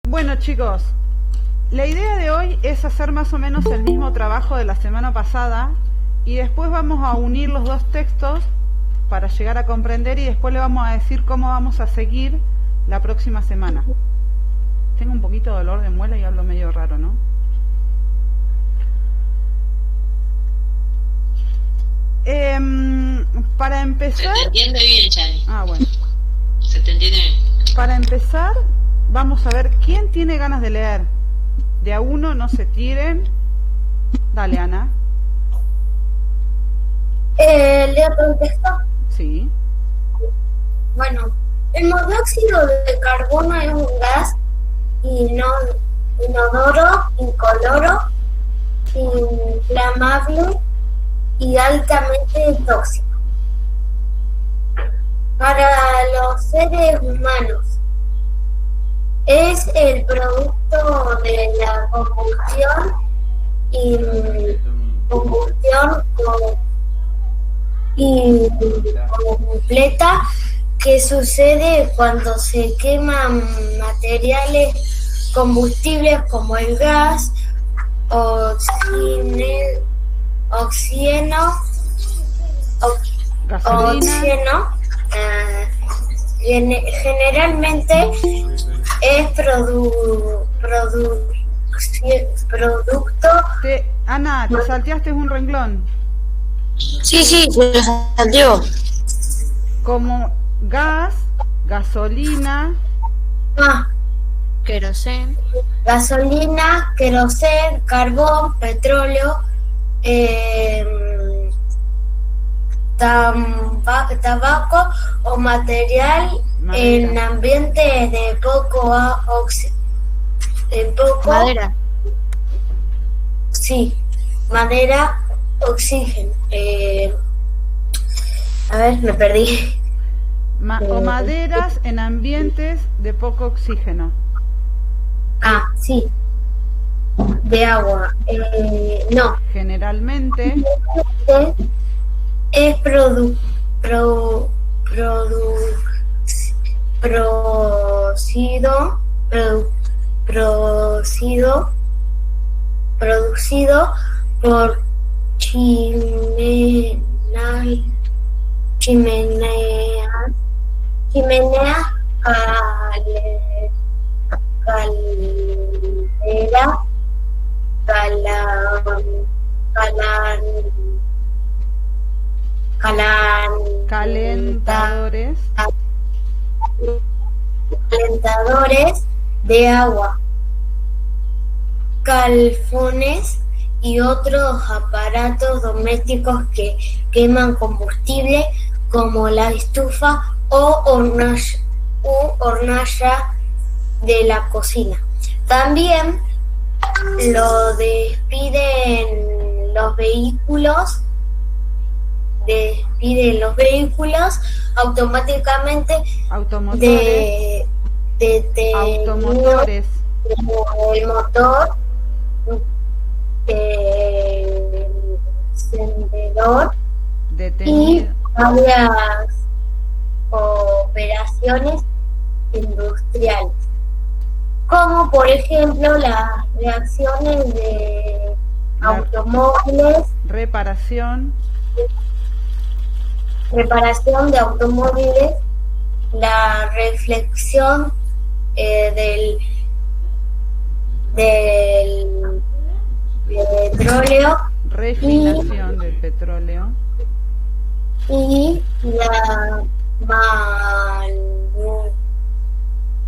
Bueno, chicos, la idea de hoy es hacer más o menos el mismo trabajo de la semana pasada y después vamos a unir los dos textos para llegar a comprender y después le vamos a decir cómo vamos a seguir la próxima semana. Tengo un poquito de dolor de muela y hablo medio raro, ¿no? Para empezar... Se te entiende bien, Chani. Ah, bueno. Se te entiende bien. Para empezar, vamos a ver quién tiene ganas de leer. De a uno, no se tiren. Dale, Ana. ¿Leo todo el texto? Sí. Bueno, el monóxido de carbono es un gas inodoro, incoloro, inflamable y altamente tóxico. Para los seres humanos es el producto de la combustión completa que sucede cuando se queman materiales combustibles como el gas, oxígeno, generalmente es producto. Ana, te salteaste un renglón. Sí, se salteó. Como gas, gasolina, Querosén. Gasolina, querosén, carbón, petróleo, tabaco o material en ambientes de Madera. Sí, madera, oxígeno. A ver, me perdí. O maderas en ambientes de poco oxígeno. Sí. De agua. No. Generalmente es producido por chimeneas, calentadores de agua, calfones y otros aparatos domésticos que queman combustible como la estufa o hornalla de la cocina. También lo despiden los vehículos automáticamente automotores, el motor, encendedor y varias operaciones industriales, como por ejemplo las reacciones de automóviles, reparación de automóviles, la reflexión del petróleo, refinación del petróleo y la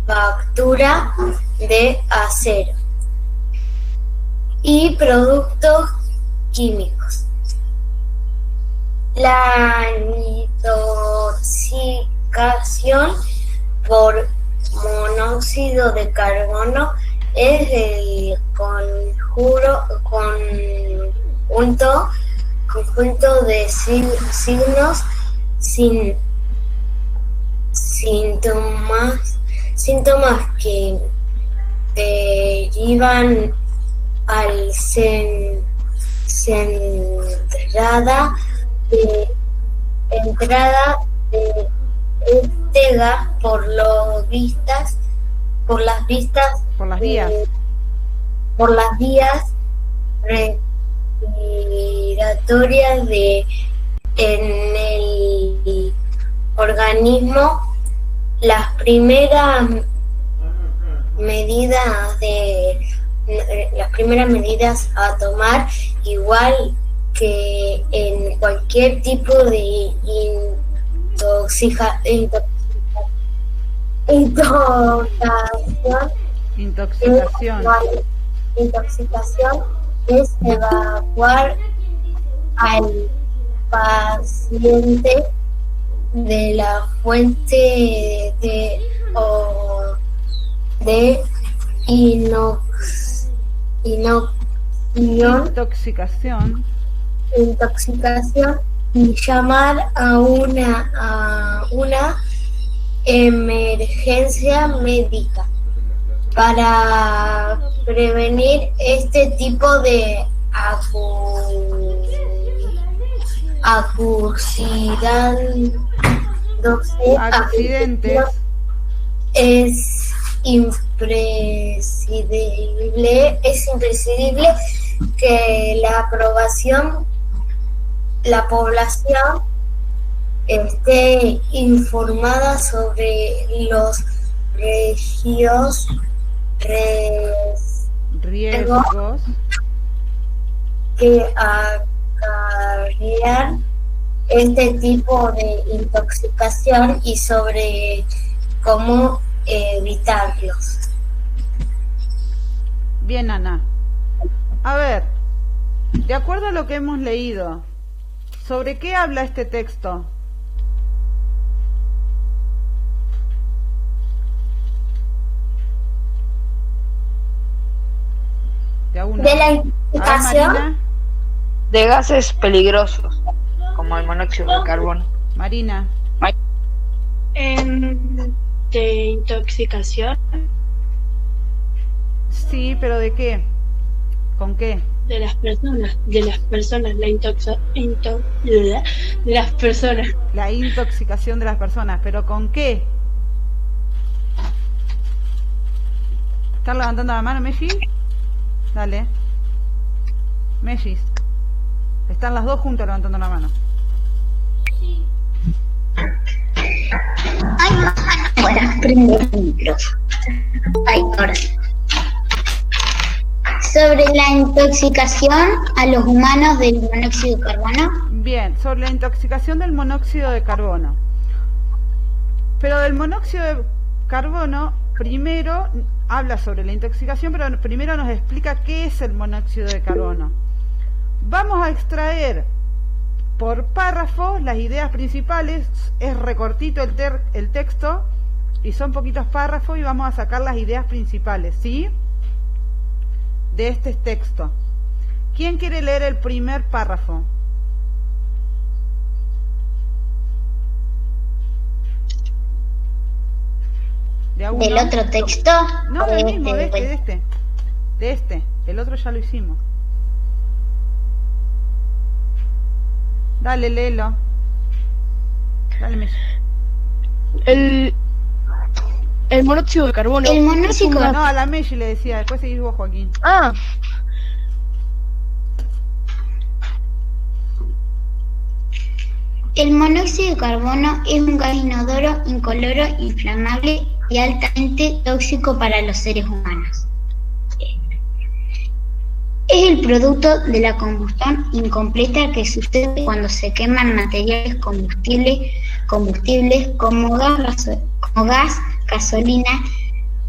manufactura de acero y productos químicos. La intoxicación por monóxido de carbono es el conjunto de signos, síntomas que derivan al entrada de este gas por por las vistas, por las vías. por las vías respiratorias en el organismo. Las primeras medidas a tomar, igual que en cualquier tipo de intoxicación, es evacuar al paciente de la fuente de intoxicación y llamar a una emergencia médica para prevenir este tipo de accidentes. Es imprescindible que la población esté informada sobre los riesgos que acarrean este tipo de intoxicación y sobre cómo evitarlos. Bien, Ana. A ver, de acuerdo a lo que hemos leído, ¿sobre qué habla este texto? De la intoxicación de gases peligrosos, como el monóxido de carbono. Marina. De intoxicación. Sí, pero ¿de qué? ¿Con qué? De las personas, de las personas. La intoxicación de las personas, pero ¿con qué? ¿Estás levantando la mano, Messi? Dale. Messi. Están las dos juntas levantando la mano. Ahora, prende el micrófono. Ahí, ahora sí. Sobre la intoxicación a los humanos del monóxido de carbono. Bien, sobre la intoxicación del monóxido de carbono. Pero del monóxido de carbono, primero habla sobre la intoxicación, pero primero nos explica qué es el monóxido de carbono. Vamos a extraer por párrafo las ideas principales. Es recortito el texto y son poquitos párrafos y vamos a sacar las ideas principales, ¿sí? De este texto. ¿Quién quiere leer el primer párrafo? ¿Del otro texto? No, del mismo, de este. El otro ya lo hicimos. Dale, léelo. Dale, Messi. El monóxido de carbono. El monóxido. No, a la Messi le decía, después seguís vos, Joaquín. Ah. El monóxido de carbono es un gas inodoro, incoloro, inflamable y altamente tóxico para los seres humanos. Es el producto de la combustión incompleta que sucede cuando se queman materiales combustibles como gas, gasolina,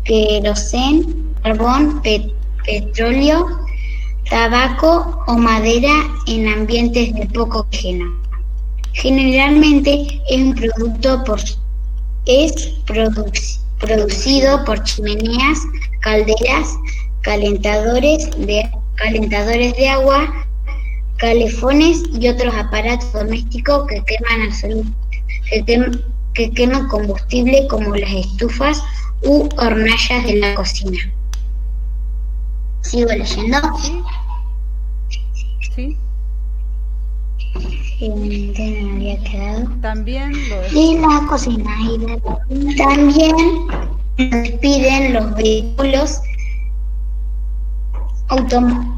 queroseno, carbón, petróleo, tabaco o madera en ambientes de poco oxígeno. Generalmente es producido por chimeneas, calderas, calentadores de agua, calefones y otros aparatos domésticos que queman combustible como las estufas u hornallas de la cocina. ¿Sigo leyendo? ¿Sí? Me había quedado. También lo es. Y la cocina. También despiden los vehículos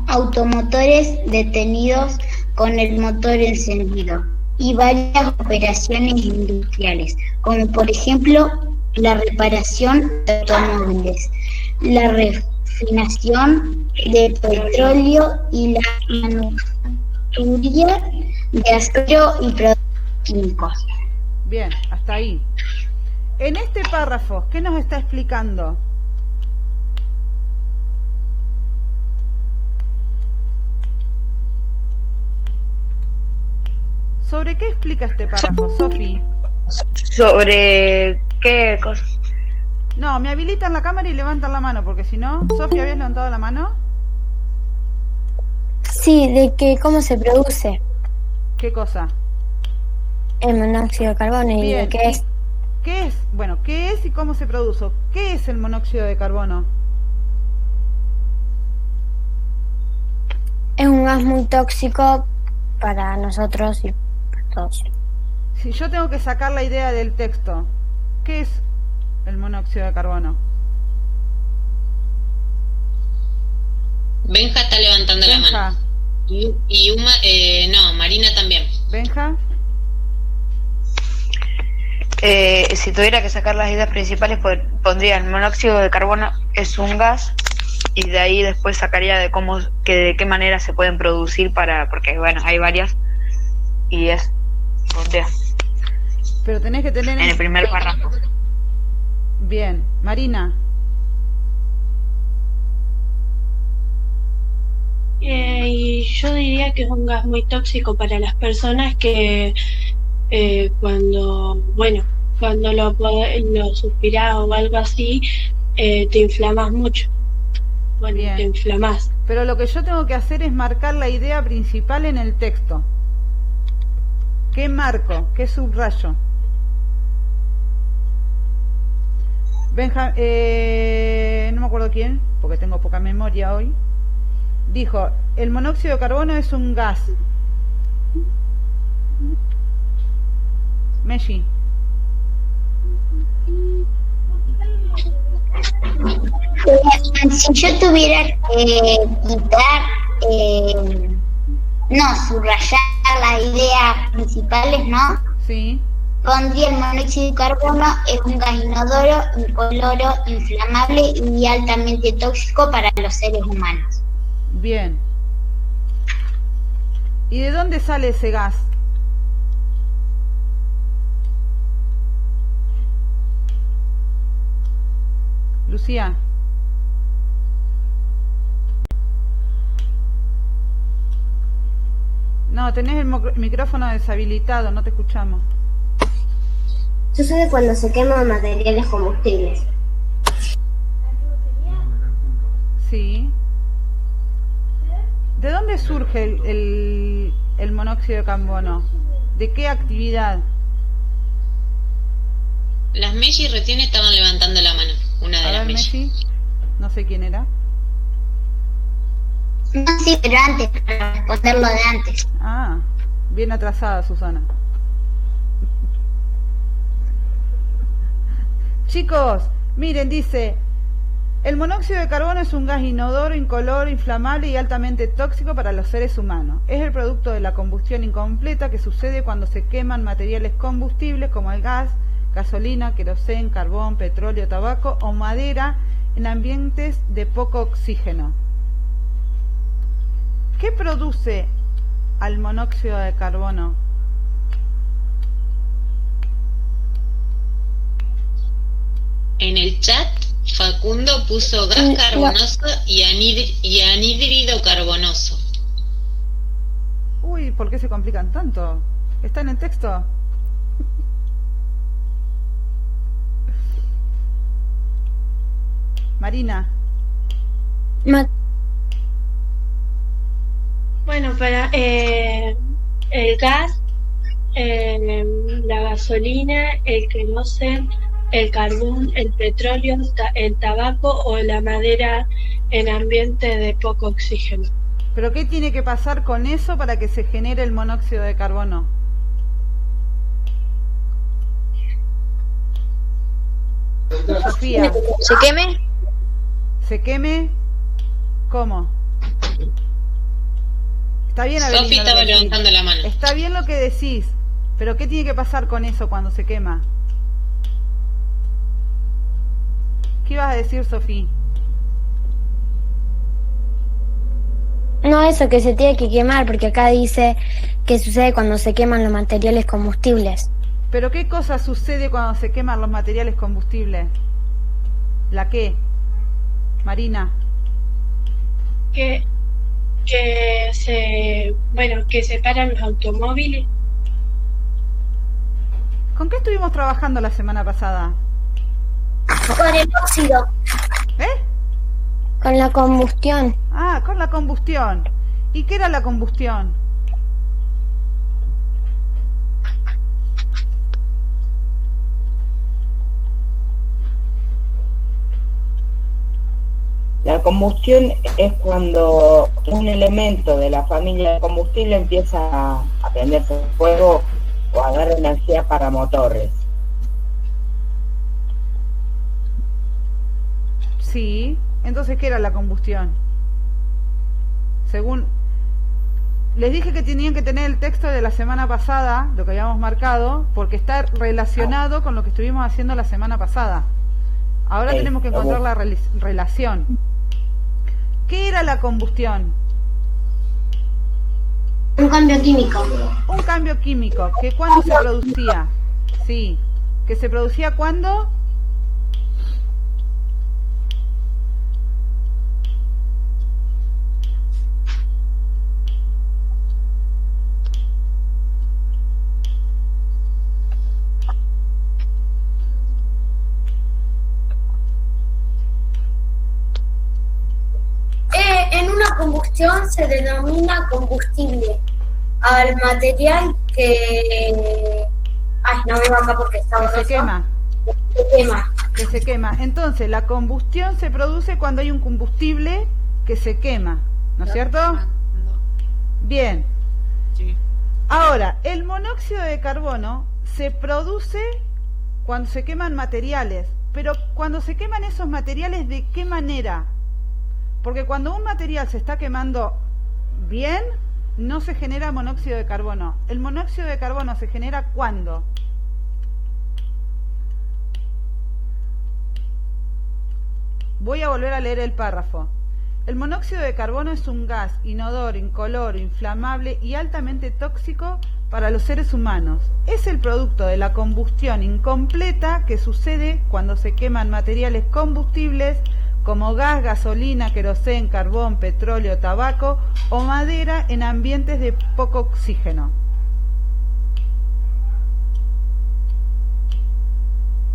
automotores detenidos con el motor encendido y varias operaciones industriales, como por ejemplo la reparación de automóviles, la refinación de petróleo y la manufactura de acero y productos químicos. Bien, hasta ahí. En este párrafo, ¿qué nos está explicando? ¿Sobre qué explica este párrafo, Sofi? ¿Sobre qué cosa? No, me habilitan la cámara y levantan la mano, porque si no, Sofi, ¿habías levantado la mano? Sí, de que cómo se produce ¿Qué cosa? el monóxido de carbono y Bien, de qué es. ¿qué es? Bueno, ¿qué es y cómo se produce? ¿Qué es el monóxido de carbono? Es un gas muy tóxico para nosotros y para todos. Si yo tengo que sacar la idea del texto, ¿qué es el monóxido de carbono? Benja está levantando la Benja, mano. Y Uma, no, Marina también. Benja, Si tuviera que sacar las ideas principales, pondría el monóxido de carbono es un gas y de ahí después sacaría de de qué manera se pueden producir porque bueno, hay varias y pondría pero tenés que tener en el primer párrafo. Bien, Marina. Y yo diría que es un gas muy tóxico para las personas que cuando lo suspirás o algo así, te inflamas mucho. Bueno, Bien. te inflamás. Pero lo que yo tengo que hacer es marcar la idea principal en el texto. ¿Qué marco? ¿Qué subrayo? Benja, no me acuerdo quién, porque tengo poca memoria hoy, dijo, el monóxido de carbono es un gas. Meshi. Si yo tuviera que quitar, subrayar las ideas principales, ¿no? Sí. Pondría el monóxido de carbono es un gas inodoro, incoloro, inflamable y altamente tóxico para los seres humanos. Bien. ¿Y de dónde sale ese gas? Lucía. No, tenés el micrófono deshabilitado, no te escuchamos. Sucede cuando se queman materiales combustibles. Sí. ¿De dónde surge el monóxido de carbono? ¿De qué actividad? Las Messi recién estaban levantando la mano. Una de A las ver, Messi. Messi. No sé quién era. No, sí, pero antes, para responderlo de antes. Ah, bien atrasada, Susana. Chicos, miren, dice, el monóxido de carbono es un gas inodoro, incoloro, inflamable y altamente tóxico para los seres humanos. Es el producto de la combustión incompleta que sucede cuando se queman materiales combustibles como el gas, gasolina, queroseno, carbón, petróleo, tabaco o madera en ambientes de poco oxígeno. ¿Qué produce al monóxido de carbono? En el chat, Facundo puso gas carbonoso y anhídrido carbonoso. Uy, ¿por qué se complican tanto? ¿Está en el texto? Marina. Bueno, para el gas, la gasolina, el queroseno, el carbón, el petróleo, el tabaco o la madera en ambiente de poco oxígeno. ¿Pero qué tiene que pasar con eso para que se genere el monóxido de carbono? Sofía. ¿Se queme? ¿Se queme? ¿Cómo? Está bien, Avelina, Sofi lo que estaba decís. levantando la mano. Está bien lo que decís, pero ¿qué tiene que pasar con eso cuando se quema? ¿Qué ibas a decir, Sofía? No, eso que se tiene que quemar, porque acá dice que sucede cuando se queman los materiales combustibles. ¿Pero qué cosa sucede cuando se queman los materiales combustibles? ¿La qué? Marina. Que se paran los automóviles. ¿Con qué estuvimos trabajando la semana pasada? Con el óxido. ¿Eh? Con la combustión. Ah, con la combustión. ¿Y qué era la combustión? La combustión es cuando un elemento de la familia de combustible empieza a prenderse fuego o a dar energía para motores. Sí. Entonces, ¿qué era la combustión? Según... Les dije que tenían que tener el texto de la semana pasada, lo que habíamos marcado, porque está relacionado con lo que estuvimos haciendo la semana pasada. Ahora tenemos que encontrar la relación. ¿Qué era la combustión? Un cambio químico. Un cambio químico. ¿Que cuándo se producía? Sí. ¿Que se producía cuándo? En una combustión se denomina combustible al material que... Ay, no veo acá porque está Se quema. Se quema. Que se quema. Entonces, la combustión se produce cuando hay un combustible que se quema, ¿no es cierto? Bien. Ahora, el monóxido de carbono se produce cuando se queman materiales, pero cuando se queman esos materiales, ¿de qué manera? Porque cuando un material se está quemando bien, no se genera monóxido de carbono. ¿El monóxido de carbono se genera cuándo? Voy a volver a leer el párrafo. El monóxido de carbono es un gas inodoro, incoloro, inflamable y altamente tóxico para los seres humanos. Es el producto de la combustión incompleta que sucede cuando se queman materiales combustibles como gas, gasolina, querosén, carbón, petróleo, tabaco o madera en ambientes de poco oxígeno.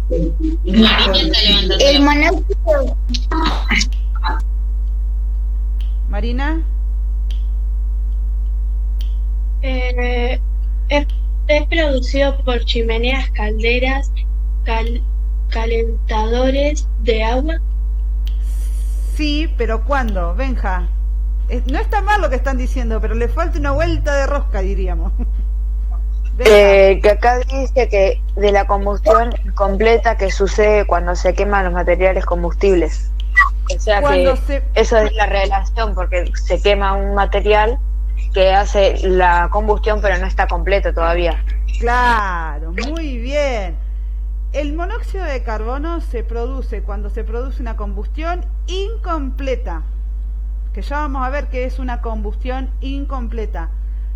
Marina está levantando El la mano. monóxido, Marina, Es producido por chimeneas, calderas, calentadores de agua. sí, pero ¿cuándo? Benja. No está mal lo que están diciendo, pero le falta una vuelta de rosca, diríamos. Benja. Que acá dice que de la combustión completa que sucede cuando se queman los materiales combustibles. O sea Cuando que eso es la relación, porque se quema un material que hace la combustión pero no está completo todavía. Claro, muy bien. El monóxido de carbono se produce cuando se produce una combustión incompleta, que ya vamos a ver qué es una combustión incompleta.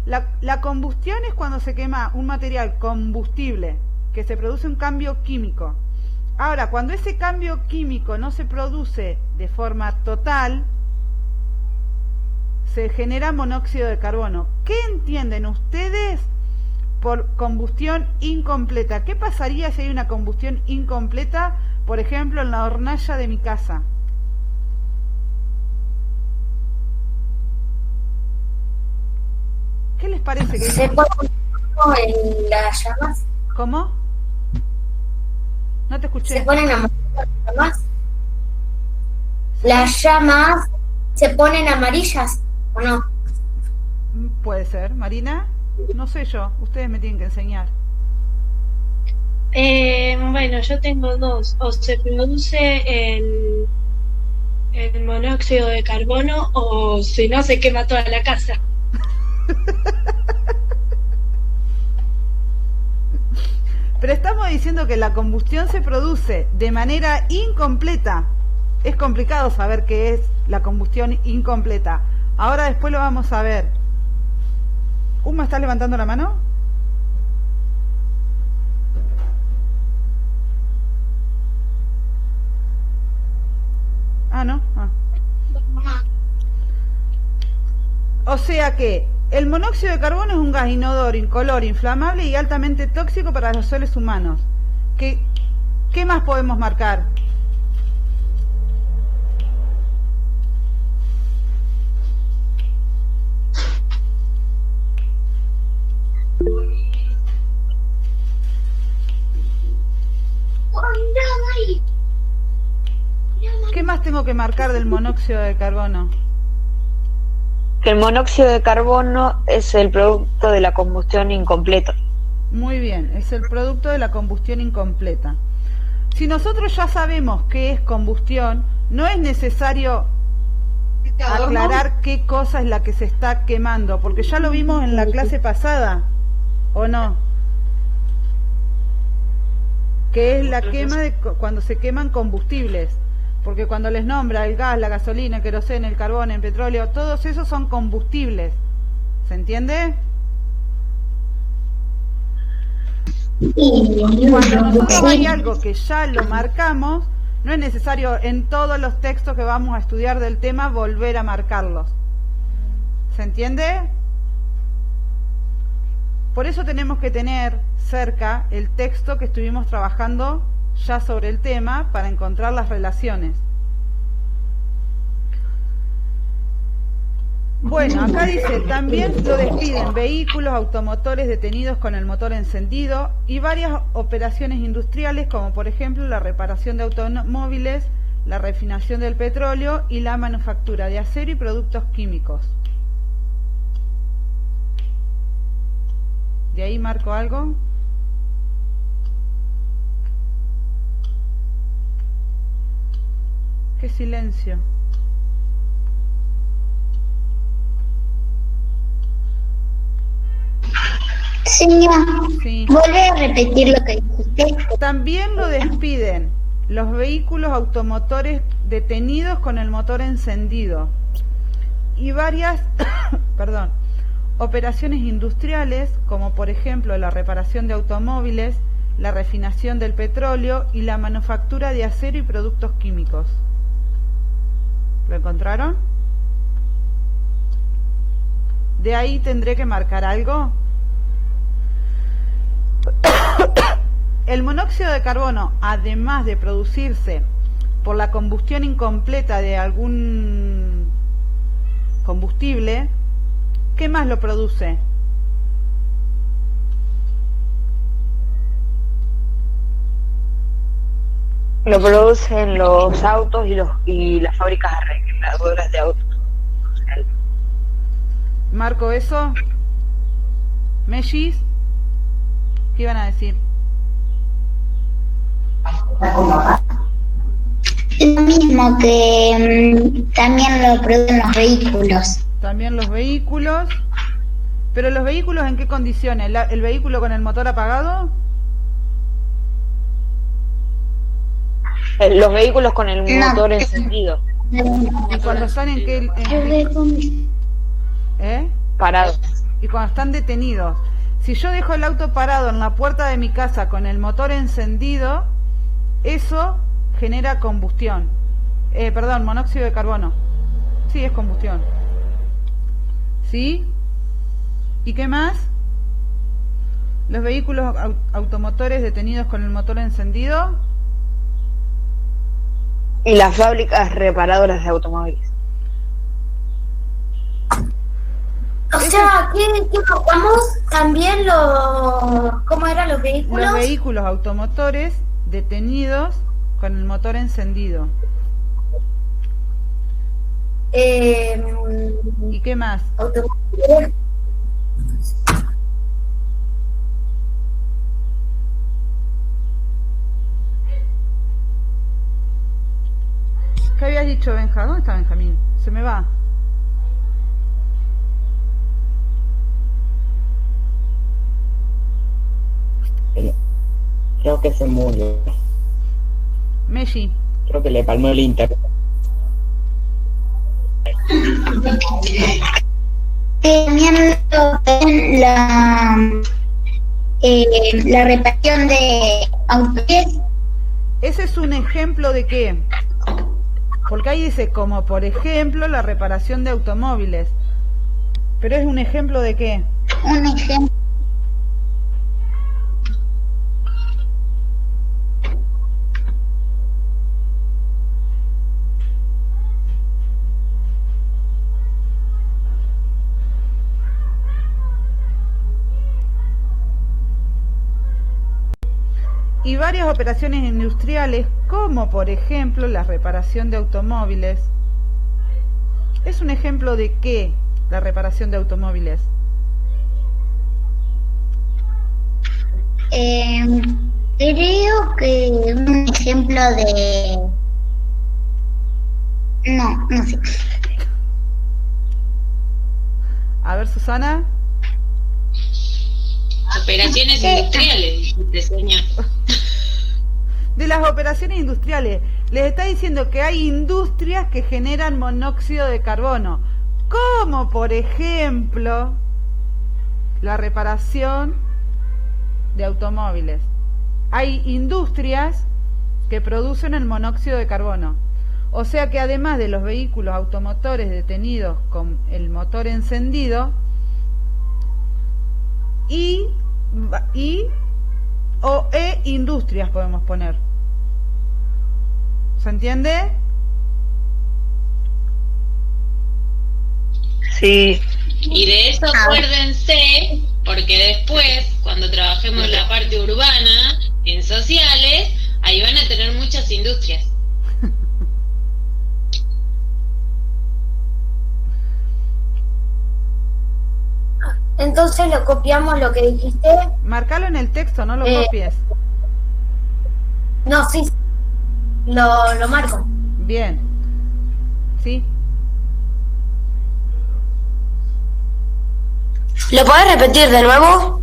La combustión es cuando se quema un material combustible, que se produce un cambio químico. Ahora, cuando ese cambio químico no se produce de forma total, se genera monóxido de carbono. ¿Qué entienden ustedes por combustión incompleta? ¿Qué pasaría si hay una combustión incompleta, por ejemplo, en la hornalla de mi casa? ¿Qué les parece que ¿Se pone en las llamas? ¿Cómo? No te escuché. ¿Se ponen amarillas las llamas? ¿Las llamas se ponen amarillas o no? Puede ser. ¿Marina? No sé yo. Ustedes me tienen que enseñar. Bueno, yo tengo dos. O se produce el monóxido de carbono o si no se quema toda la casa. Pero estamos diciendo que la combustión se produce de manera incompleta. Es complicado saber qué es la combustión incompleta. Ahora después lo vamos a ver. ¿Uma está levantando la mano? Ah, ¿no? Ah. O sea que el monóxido de carbono es un gas inodoro, incoloro, inflamable y altamente tóxico para los seres humanos. ¿Qué más podemos marcar? ¿Qué más tengo que marcar del monóxido de carbono? Que el monóxido de carbono es el producto de la combustión incompleta. Muy bien, es el producto de la combustión incompleta. Si nosotros ya sabemos qué es combustión, no es necesario aclarar qué cosa es la que se está quemando, porque ya lo vimos en la clase pasada, ¿o no? Que es la quema de cuando se queman combustibles. Porque cuando les nombra el gas, la gasolina, el queroseno, el carbón, el petróleo, todos esos son combustibles. ¿Se entiende? Cuando nosotros hay algo que ya lo marcamos, no es necesario en todos los textos que vamos a estudiar del tema volver a marcarlos. ¿Se entiende? Por eso tenemos que tener cerca el texto que estuvimos trabajando ya sobre el tema para encontrar las relaciones. Bueno, acá dice, también lo despiden vehículos automotores detenidos con el motor encendido y varias operaciones industriales como por ejemplo la reparación de automóviles, la refinación del petróleo y la manufactura de acero y productos químicos. ¿De ahí marco algo? ¡Qué silencio! Señora, Sí. vuelve a repetir lo que dijiste. También lo despiden los vehículos automotores detenidos con el motor encendido y varias perdón, operaciones industriales como por ejemplo la reparación de automóviles, la refinación del petróleo y la manufactura de acero y productos químicos. ¿Lo encontraron? ¿De ahí tendré que marcar algo? El monóxido de carbono, además de producirse por la combustión incompleta de algún combustible, ¿qué más lo produce? Lo producen los autos y las fábricas arregladoras de autos. ¿Marco eso? ¿Mellis? ¿Qué iban a decir? Lo mismo que también lo producen los vehículos. También los vehículos. ¿Pero los vehículos en qué condiciones? ¿El vehículo con el motor apagado? Los vehículos con el motor encendido. ¿Y cuando están en qué? Parados. Y cuando están detenidos. Si yo dejo el auto parado en la puerta de mi casa con el motor encendido, eso genera combustión. Perdón, monóxido de carbono. Sí, es combustión. ¿Sí? ¿Y qué más? Los vehículos automotores detenidos con el motor encendido. Y las fábricas reparadoras de automóviles. O sea, ¿qué tocamos? También ¿cómo eran los vehículos? Los vehículos automotores detenidos con el motor encendido. ¿Y qué más? Automóviles. ¿Qué habías dicho, Benja? ¿Dónde está Benjamín? Se me va. Creo que se murió. Messi. Creo que le palmó el internet. Teniendo la reparación de automóviles. Ese es un ejemplo de qué. Porque ahí dice, como por ejemplo, la reparación de automóviles. Pero es un ejemplo de qué. Un ejemplo. Y varias operaciones industriales, como por ejemplo la reparación de automóviles. ¿Es un ejemplo de qué la reparación de automóviles? Creo que un ejemplo de... No sé. A ver, Susana. Operaciones industriales, dijiste, señor. De las operaciones industriales. Les está diciendo que hay industrias que generan monóxido de carbono, como por ejemplo la reparación de automóviles. Hay industrias que producen el monóxido de carbono. O sea que además de los vehículos automotores detenidos con el motor encendido o industrias podemos poner. ¿Se entiende? Sí. Y de eso acuérdense, porque después, cuando trabajemos en la parte urbana, en sociales, ahí van a tener muchas industrias. Entonces lo copiamos lo que dijiste. Marcalo en el texto, no lo copies. No, sí. Lo marco. Bien. ¿Sí? ¿Lo podés repetir de nuevo?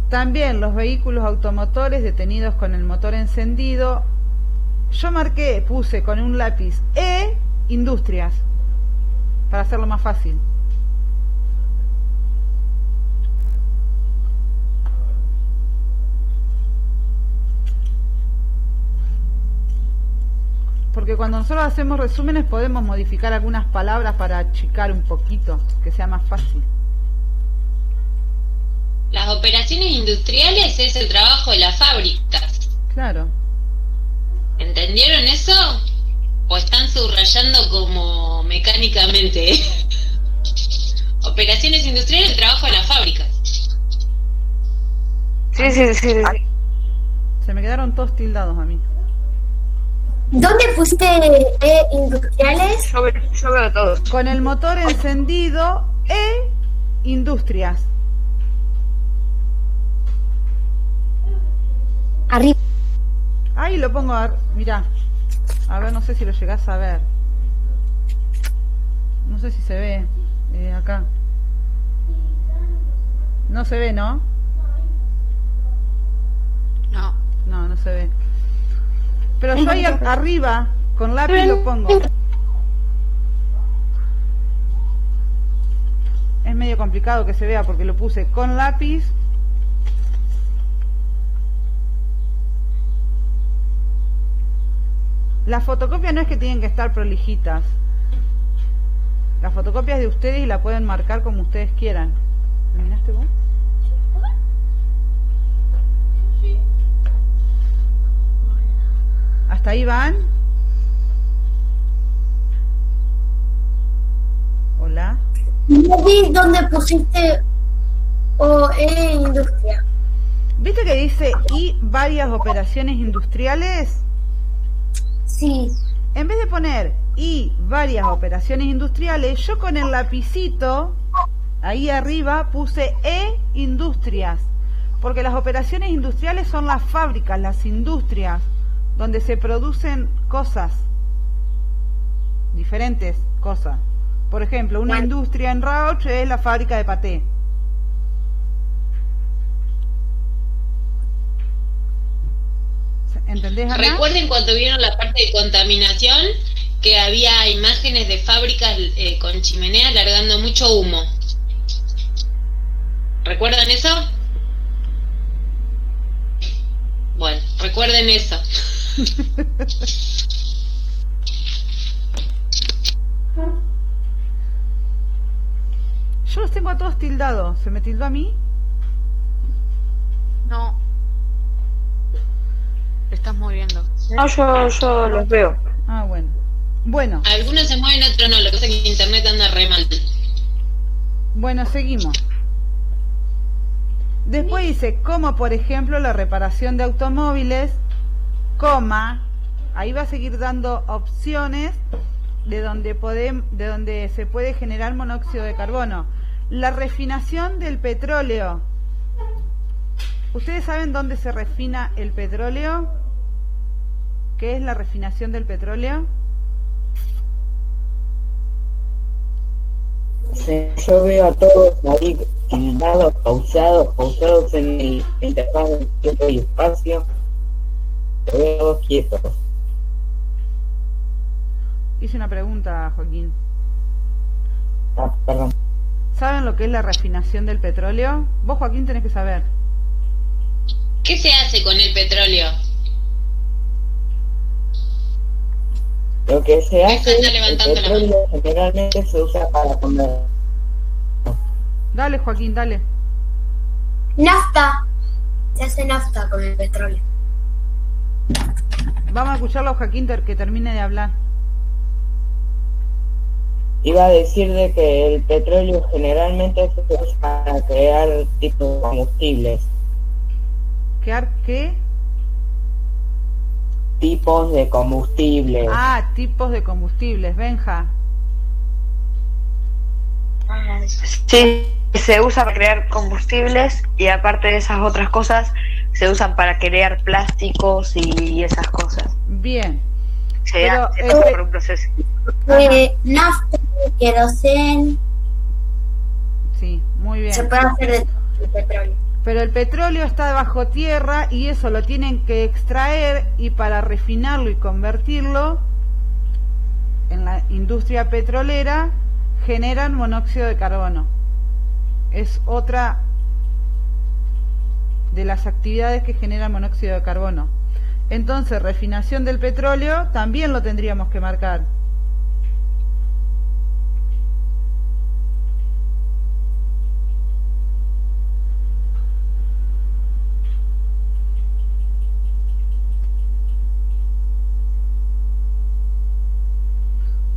También los vehículos automotores detenidos con el motor encendido. Yo puse con un lápiz industrias, para hacerlo más fácil. Porque cuando nosotros hacemos resúmenes podemos modificar algunas palabras para achicar un poquito, que sea más fácil. Las operaciones industriales es el trabajo de las fábricas. Claro. ¿Entendieron eso? ¿O están subrayando como mecánicamente? Operaciones industriales, el trabajo de las fábricas. Sí. Se me quedaron todos tildados a mí. ¿Dónde pusiste industriales? Yo veo todo. Con el motor encendido industrias. Arriba. Ahí lo pongo, mirá. A ver, no sé si lo llegás a ver. No sé si se ve acá. No se ve, ¿no? No se ve. Pero yo ahí arriba, con lápiz lo pongo. Es medio complicado que se vea porque lo puse con lápiz. Las fotocopias no es que tienen que estar prolijitas. Las fotocopias de ustedes y la pueden marcar como ustedes quieran. ¿Terminaste vos? ¿Hasta ahí van? Hola. No vi dónde pusiste industria. ¿Viste que dice y varias operaciones industriales? Sí. En vez de poner y varias operaciones industriales, yo con el lapicito ahí arriba puse industrias, porque las operaciones industriales son las fábricas, las industrias donde se producen cosas. diferentes cosas. Por ejemplo, una industria en Rauch es la fábrica de paté. ¿Entendés, Ana? Recuerden cuando vieron la parte de contaminación que había imágenes de fábricas con chimeneas largando mucho humo. ¿Recuerdan eso? Bueno, recuerden eso. Yo los tengo a todos tildados. ¿Se me tildó a mí? No. Te estás moviendo. No, yo los veo. Ah, bueno. Bueno. Algunos se mueven, otros no. Lo que pasa es que internet anda re mal. Bueno, seguimos. Después dice, como por ejemplo la reparación de automóviles, coma, ahí va a seguir dando opciones de donde se puede generar monóxido de carbono. La refinación del petróleo. ¿Ustedes saben dónde se refina el petróleo? ¿Qué es la refinación del petróleo? Sí, yo veo a todos ahí tildados, pausados en el interfaz del tiempo y espacio. Lo veo quietos. Hice una pregunta, Joaquín. Ah, perdón. ¿Saben lo que es la refinación del petróleo? Vos, Joaquín, tenés que saber. ¿Qué se hace con el petróleo? Lo que se hace, el levantando la petróleo generalmente se usa para comer. Dale, Joaquín, dale. Nafta. Se hace nafta con el petróleo. Vamos a escucharlo a Joaquín que termine de hablar. Iba a decir de que el petróleo generalmente se usa para crear tipos de combustibles. ¿Crear qué? Tipos de combustibles. Ah, tipos de combustibles, Benja. Sí, se usa para crear combustibles y aparte de esas otras cosas se usan para crear plásticos y esas cosas. Bien. Se hace por un proceso. Nafta, querosén. Sí, muy bien. Se puede hacer de petróleo. Pero el petróleo está bajo tierra y eso lo tienen que extraer, y para refinarlo y convertirlo en la industria petrolera generan monóxido de carbono. Es otra de las actividades que generan monóxido de carbono. Entonces, refinación del petróleo también lo tendríamos que marcar.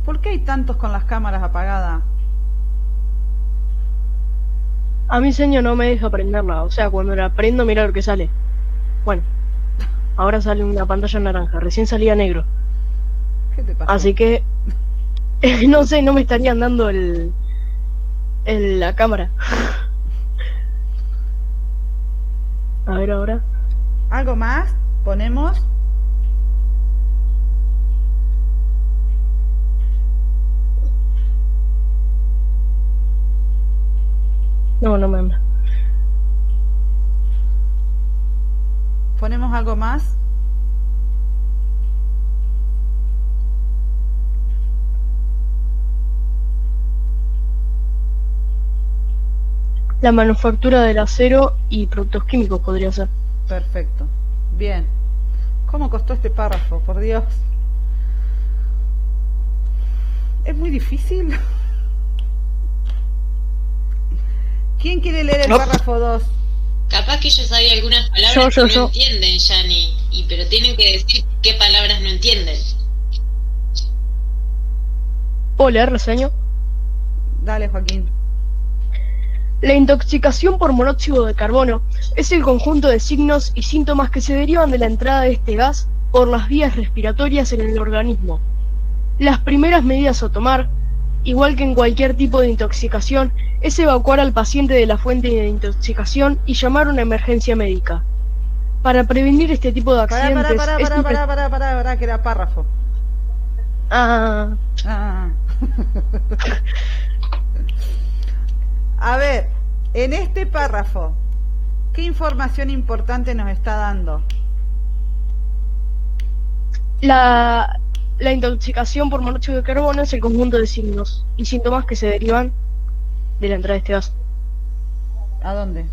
¿Por qué hay tantos con las cámaras apagadas? A mí, señor, no me deja prenderla. O sea, cuando la prendo, mira lo que sale. Bueno, ahora sale una pantalla naranja. Recién salía negro. ¿Qué te pasó? Así que, no sé, no me estarían dando la cámara. A ver ahora. ¿Algo más? ¿Ponemos? No, no me anda. ¿Ponemos algo más? La manufactura del acero y productos químicos podría ser. Perfecto. Bien. ¿Cómo costó este párrafo? Por Dios. Es muy difícil. ¿Quién quiere leer el párrafo 2? Capaz que yo sabía algunas palabras que no yo. entienden, Yani, pero tienen que decir qué palabras no entienden. ¿Puedo leer, reseño? Dale, Joaquín. La intoxicación por monóxido de carbono es el conjunto de signos y síntomas que se derivan de la entrada de este gas por las vías respiratorias en el organismo. Las primeras medidas a tomar, igual que en cualquier tipo de intoxicación, es evacuar al paciente de la fuente de intoxicación y llamar a una emergencia médica. Para prevenir este tipo de accidentes... Pará, que era párrafo. Ah. A ver, en este párrafo, ¿qué información importante nos está dando? La intoxicación por monóxido de carbono es el conjunto de signos y síntomas que se derivan de la entrada de este gas. ¿A dónde?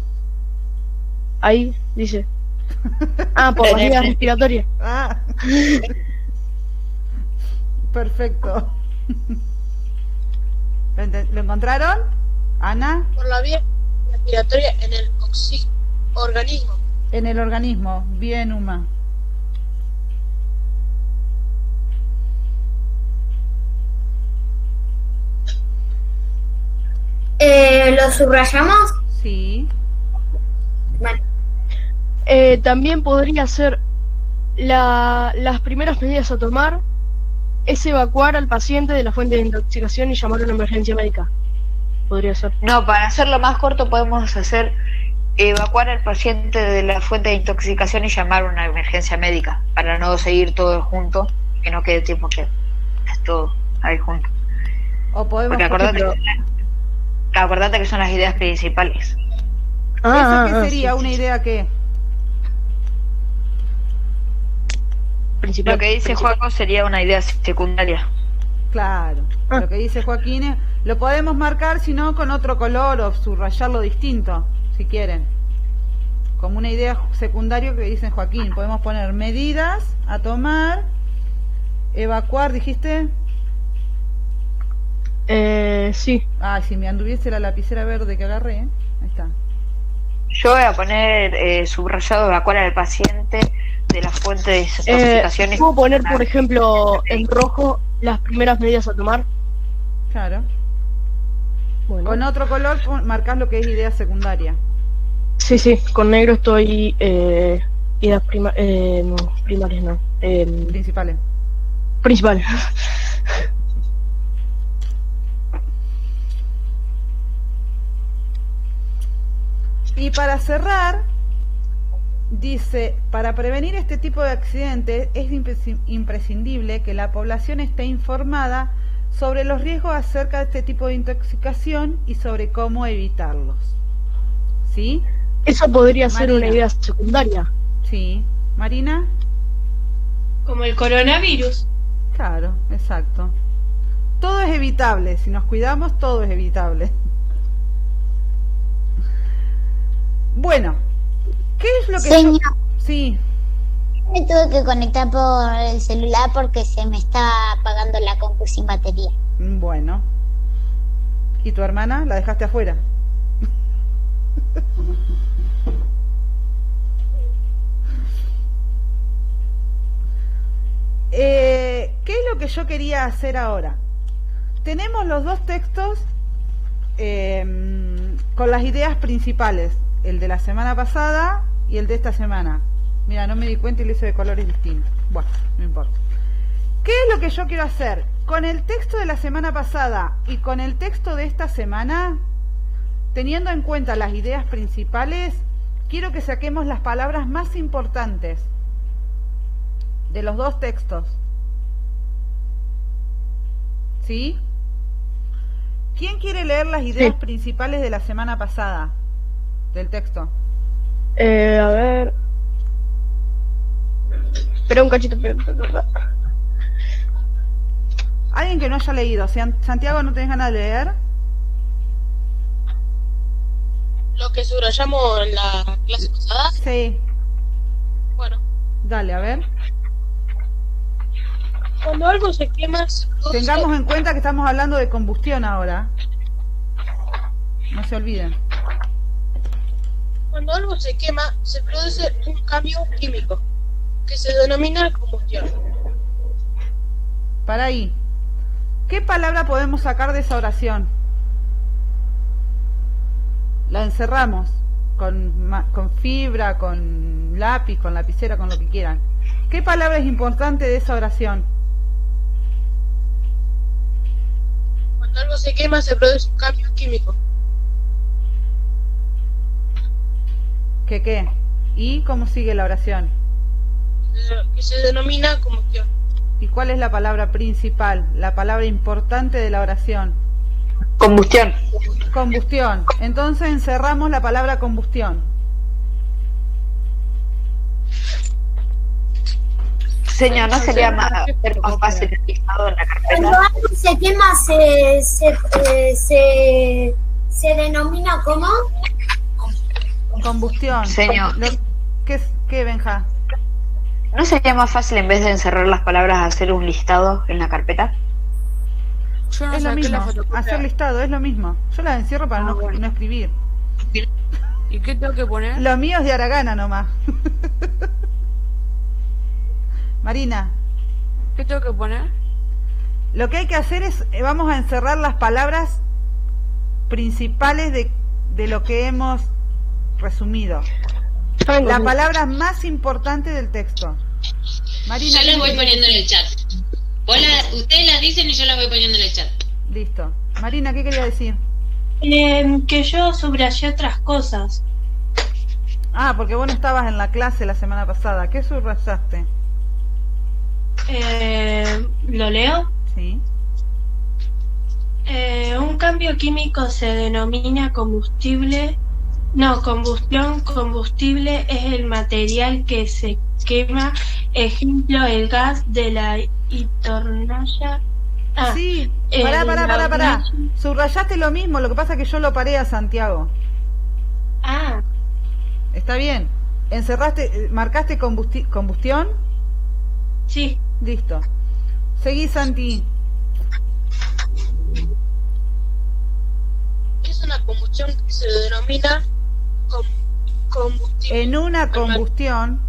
Ahí dice. Por las vías respiratorias. Perfecto. ¿Lo encontraron? ¿Ana? Por la vía respiratoria en el organismo. En el organismo. Bien, Uma. ¿Lo subrayamos? Sí. Bueno. También podría ser las primeras medidas a tomar es evacuar al paciente de la fuente de intoxicación y llamar a una emergencia médica. Podría ser. No, para hacerlo más corto podemos hacer evacuar al paciente de la fuente de intoxicación y llamar a una emergencia médica, para no seguir todo junto, que no quede tiempo que es todo ahí junto. O podemos, porque acordate que son las ideas principales. ¿Eso qué sería? ¿Una idea qué? Lo que dice Joaco sería una idea secundaria. Claro, lo que dice Joaquín es, lo podemos marcar si no con otro color o subrayarlo distinto, si quieren. Como una idea secundaria que dice Joaquín, podemos poner medidas a tomar, evacuar, ¿dijiste? Sí. Si me anduviese la lapicera verde que agarré, ahí está. Yo voy a poner subrayado evacuar al paciente de la fuente de intoxicación. ¿Puedo poner, por ejemplo, en rojo las primeras medidas a tomar? Claro. Bueno. Con otro color marcás lo que es idea secundaria. Sí, con negro estoy ideas no, primarias no. Principales. Principales. Y para cerrar, dice, para prevenir este tipo de accidentes es imprescindible que la población esté informada sobre los riesgos acerca de este tipo de intoxicación y sobre cómo evitarlos. ¿Sí? Eso podría ser una idea secundaria. Sí. ¿Marina? Como el coronavirus. Claro, exacto. Todo es evitable, si nos cuidamos todo es evitable. Bueno, ¿qué es lo que... Señor, sí. me tuve que conectar por el celular porque se me está apagando la compu sin batería. Bueno. ¿Y tu hermana? ¿La dejaste afuera? ¿Qué es lo que yo quería hacer ahora? Tenemos los dos textos con las ideas principales, el de la semana pasada y el de esta semana. Mira, no me di cuenta y lo hice de colores distintos. Bueno, no importa. ¿Qué es lo que yo quiero hacer? Con el texto de la semana pasada y con el texto de esta semana, teniendo en cuenta las ideas principales, quiero que saquemos las palabras más importantes de los dos textos. ¿Sí? ¿Quién quiere leer las ideas principales de la semana pasada? Del texto. A ver. Espera un cachito. Alguien que no haya leído. Santiago, ¿no tenés ganas de leer? Lo que subrayamos en la clase pasada. Sí. Bueno. Dale, a ver. Cuando algo se quema, se produce... Tengamos en cuenta que estamos hablando de combustión ahora. No se olviden. Cuando algo se quema, se produce un cambio químico, que se denomina combustión. Para ahí. ¿Qué palabra podemos sacar de esa oración? La encerramos con fibra, con lápiz, con lapicera, con lo que quieran. ¿Qué palabra es importante de esa oración? Cuando algo se quema, se produce un cambio químico. ¿Qué? ¿Y cómo sigue la oración? Que se denomina combustión. ¿Y cuál es la palabra principal, la palabra importante de la oración? Combustión. Combustión. Entonces encerramos la palabra combustión. Señor, ¿no sería más fácil el listado en la Cuando carpeta? algo se quema se denomina como Combustión. Señor. ¿Qué, Benja? ¿No sería más fácil en vez de encerrar las palabras hacer un listado en la carpeta? Yo no Es lo saqué la mismo, fotocopia. hacer listado, es lo mismo. Yo las encierro para no escribir. ¿Y qué tengo que poner? Lo mío es de Aragana nomás. Marina, ¿Qué tengo que poner? lo que hay que hacer es, vamos a encerrar las palabras principales de lo que hemos resumido. La palabra más importante del texto. Marina, Yo las voy ¿qué poniendo en querías el chat. Ustedes las dicen y yo las voy poniendo en el chat. decir? Listo. Marina, ¿qué quería decir? Que yo subrayé otras cosas. Ah, porque vos no estabas en la clase la semana pasada. ¿Qué subrayaste? ¿Lo leo? Sí. Un cambio químico se denomina combustible. No, combustión. Combustible es el material que se quema. Ejemplo, el gas de la hornalla. Sí, pará. Subrayaste lo mismo, lo que pasa es que yo lo paré a Santiago. Ah. Está bien. ¿Encerraste, marcaste combustión? Sí. Listo. Seguí, Santi. Es una combustión que se denomina combustible. En una combustión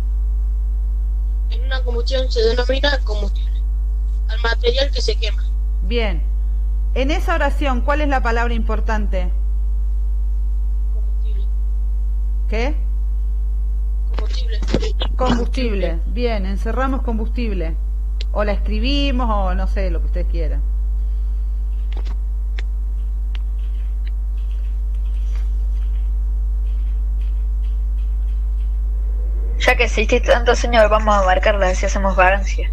se denomina combustible al material que se quema. Bien. En esa oración, ¿cuál es la palabra importante? Combustible. ¿Qué? Combustible. Combustible. Bien, encerramos combustible. O la escribimos o no sé, lo que ustedes quieran. Ya que hiciste tanto, señor, vamos a marcarla si hacemos vagancia.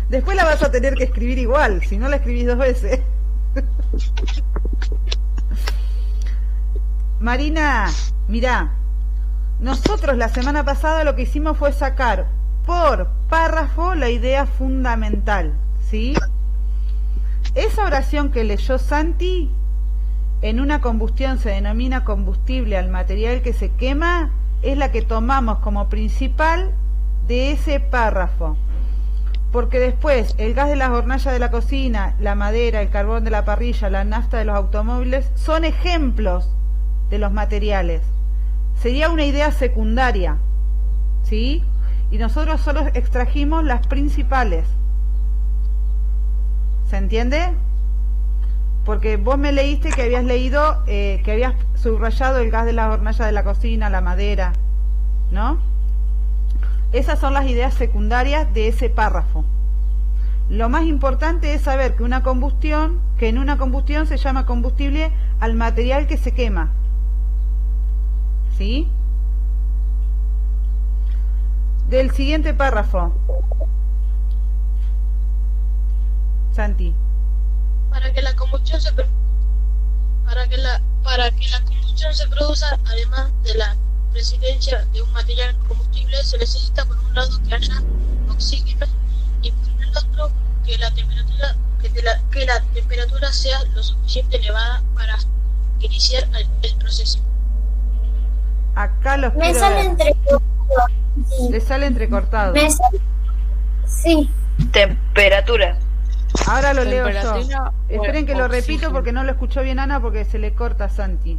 Después la vas a tener que escribir igual, si no la escribís 2 veces. Marina, mirá, nosotros la semana pasada lo que hicimos fue sacar por párrafo la idea fundamental, ¿sí? Esa oración que leyó Santi, en una combustión se denomina combustible al material que se quema, es la que tomamos como principal de ese párrafo. Porque después el gas de las hornallas de la cocina, la madera, el carbón de la parrilla, la nafta de los automóviles son ejemplos de los materiales. Sería una idea secundaria, ¿sí? Y nosotros solo extrajimos las principales. ¿Se entiende? Porque vos me leíste que habías leído, que habías subrayado el gas de las hornallas de la cocina, la madera, ¿no? Esas son las ideas secundarias de ese párrafo. Lo más importante es saber que en una combustión se llama combustible al material que se quema. ¿Sí? Del siguiente párrafo. Santi. Para que la combustión se produzca, además de la presencia de un material combustible, se necesita por un lado que haya oxígeno y por el otro que la temperatura sea lo suficiente elevada para iniciar el proceso. Acá los Me quiero sale ver. entrecortado. Le sale entrecortado. Sí. Temperatura. Ahora lo leo yo. Temperatura o Esperen que lo repito oxígeno. porque no lo escuchó bien Ana porque se le corta a Santi.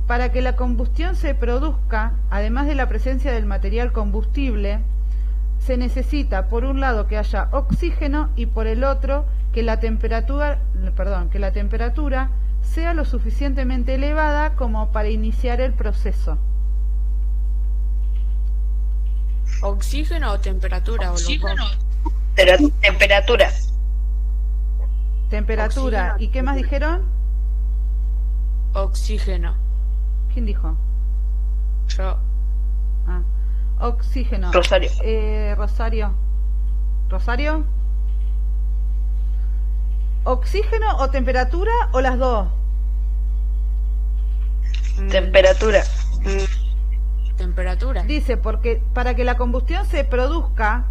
Para que la combustión se produzca, además de la presencia del material combustible, se necesita por un lado que haya oxígeno y por el otro que la temperatura sea lo suficientemente elevada como para iniciar el proceso. ¿Oxígeno o temperatura? O los dos? Pero temperatura. Temperatura. Oxígeno. ¿Y qué más dijeron? Oxígeno. ¿Quién dijo? Yo. Ah. Oxígeno. Rosario. Rosario. ¿Oxígeno o temperatura o las dos? Temperatura. Temperatura. Dice, porque para que la combustión se produzca,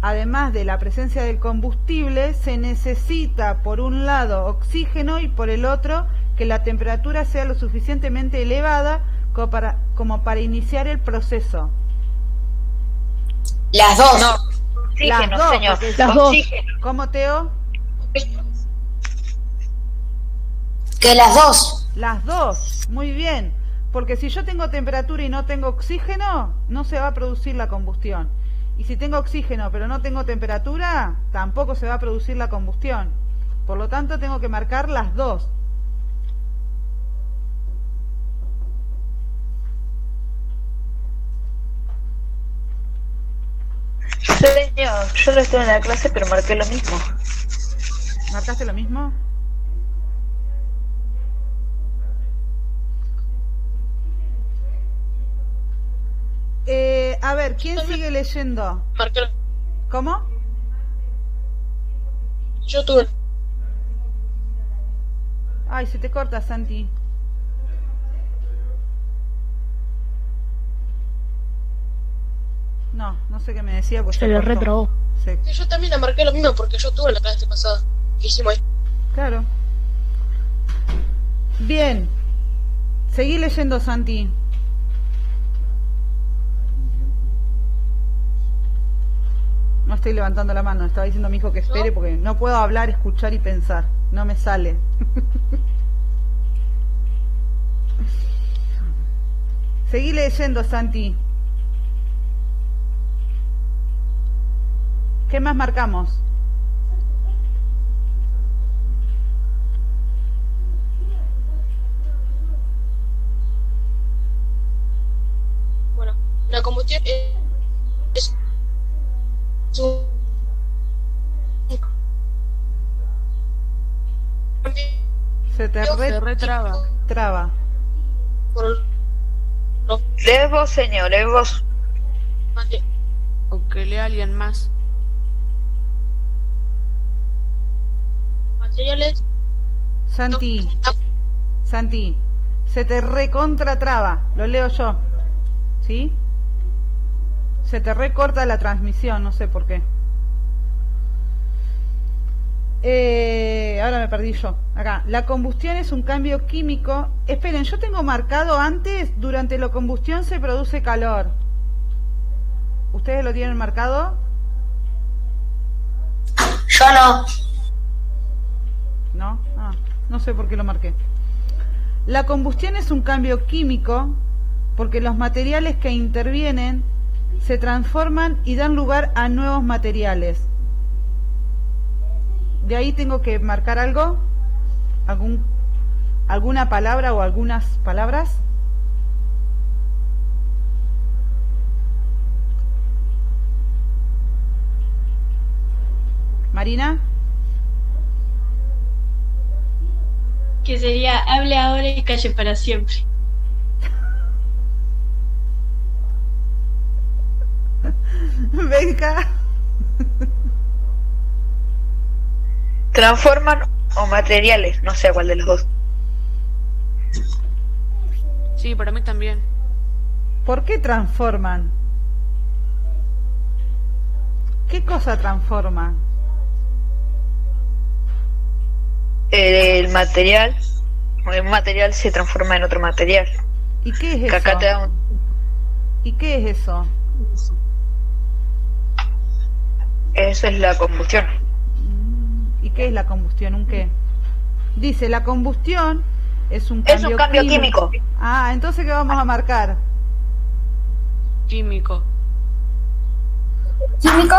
además de la presencia del combustible, se necesita por un lado oxígeno y por el otro que la temperatura sea lo suficientemente elevada como para iniciar el proceso. Las dos. No, oxígeno, señor. Las dos. ¿Cómo, Teo? Que las dos. Las dos, muy bien. Porque si yo tengo temperatura y no tengo oxígeno, no se va a producir la combustión. Y si tengo oxígeno pero no tengo temperatura, tampoco se va a producir la combustión. Por lo tanto, tengo que marcar las dos. Señor, yo no estuve en la clase, pero marqué lo mismo. ¿Marcaste lo mismo? A ver, ¿quién sigue leyendo? Marqué. ¿Cómo? Yo tuve. Ay, se te corta, Santi. No sé qué me decía. Pues se le retrobó. Sí. Yo también la marqué lo mismo porque yo tuve la clase pasada que hicimos ahí. Claro. Bien. Seguí leyendo, Santi. No estoy levantando la mano, estaba diciendo a mi hijo que espere porque no puedo hablar, escuchar y pensar. No me sale. Seguí leyendo, Santi. ¿Qué más marcamos? Bueno, la combustión es un... Se te retraba. Traba. Lees vos, señor, lees vos. O que lea alguien más. Materiales. Santi, se te recontratraba. Lo leo yo. ¿Sí? Se te recorta la transmisión, no sé por qué. Ahora me perdí yo. Acá, la combustión es un cambio químico. Esperen, yo tengo marcado antes, durante la combustión se produce calor. ¿Ustedes lo tienen marcado? Yo no. ¿No? No sé por qué lo marqué. La combustión es un cambio químico porque los materiales que intervienen se transforman y dan lugar a nuevos materiales. ¿De ahí tengo que marcar algo? ¿Alguna palabra o algunas palabras? Marina. Que sería hable ahora y calle para siempre. Venga. Transforman o materiales, no sé cuál de los dos. Sí, para mí también. ¿Por qué transforman? ¿Qué cosa transforma? El material, un material se transforma en otro material. ¿Y qué es Que eso? acá te da ¿Y qué es eso? Eso es la combustión. ¿Y qué es la combustión? ¿Un qué? Dice, la combustión es un cambio químico. Ah, entonces ¿qué vamos a marcar? Químico. ¿Químico?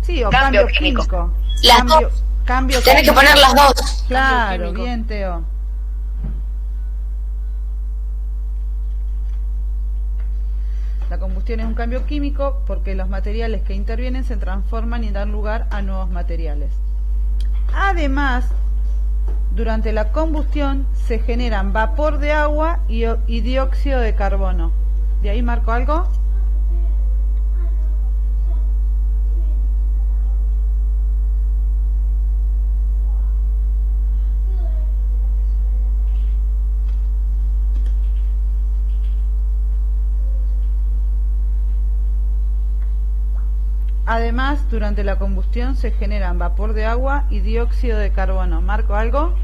Sí, o Cambio cambio químico. químico. Las Cambio, dos. cambio Tienes que químico. poner las dos. Claro, Cambio químico. bien, Teo. La combustión es un cambio químico porque los materiales que intervienen se transforman y dan lugar a nuevos materiales. Además, durante la combustión se generan vapor de agua y dióxido de carbono. ¿De ahí marco algo? Además, durante la combustión se generan vapor de agua y dióxido de carbono. ¿Marco algo?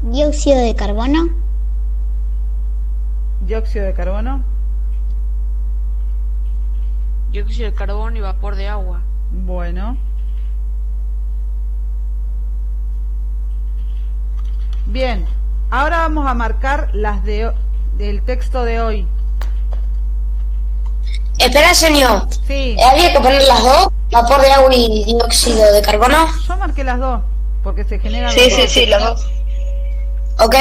Dióxido de carbono. Dióxido de carbono. Dióxido de carbono y vapor de agua. Bueno. Bien, ahora vamos a marcar las del texto de hoy. Espera, señor. Sí. ¿Había que poner las dos? ¿Vapor de agua y dióxido de carbono? Yo marqué las dos, porque se generan Sí, sí, sí, las dos. Ok.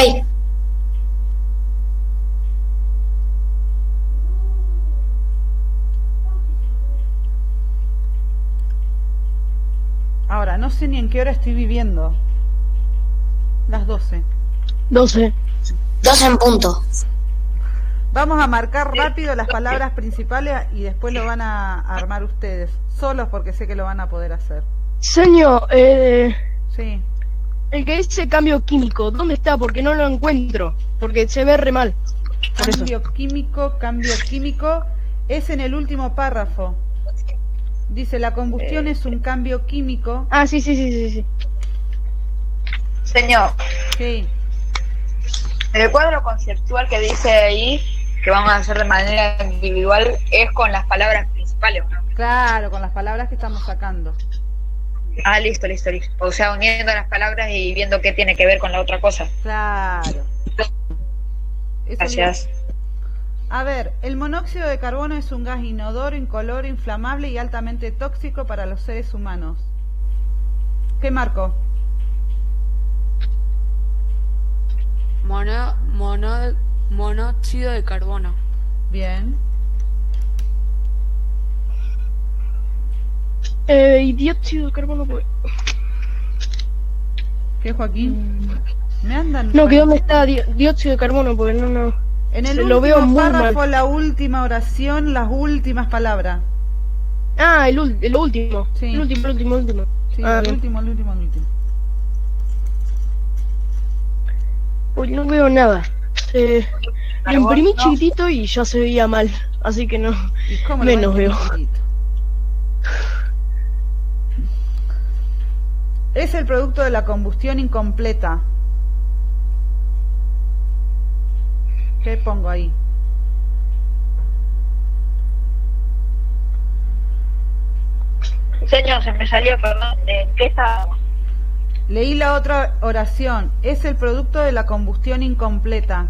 Ahora, no sé ni en qué hora estoy viviendo. Las 12. 12. 12 en punto. Vamos a marcar rápido las palabras principales y después lo van a armar ustedes. Solos, porque sé que lo van a poder hacer. Señor, Sí. el que dice cambio químico, ¿dónde está? Porque no lo encuentro. Porque se ve re mal. Por eso. Cambio químico, es en el último párrafo. Dice, la combustión es un cambio químico. Ah, sí. Señor, Sí. el cuadro conceptual que dice ahí, que vamos a hacer de manera individual, es con las palabras principales, ¿no? Claro, con las palabras que estamos sacando. Ah, listo. O sea, uniendo las palabras y viendo qué tiene que ver con la otra cosa. Claro. Eso Gracias. A ver, el monóxido de carbono es un gas inodoro, incoloro, inflamable y altamente tóxico para los seres humanos. ¿Qué marco? Monóxido de carbono. Bien. Y dióxido de carbono, pues. ¿Qué, Joaquín? Me andan... No, que dónde está dióxido de carbono, porque no. En el lo veo último muy párrafo, mal. la última oración, las últimas palabras. Ah, el último. Sí. El último. Sí, Ah, el bien. último. Uy, no veo nada. Lo imprimí ¿no? chiquitito y ya se veía mal. Así que no. ¿Y cómo lo Menos van a veo. imprimir chiquito? Es el producto de la combustión incompleta. ¿Qué pongo ahí? Señor, se me salió, perdón, ¿en qué está? Leí la otra oración. Es el producto de la combustión incompleta.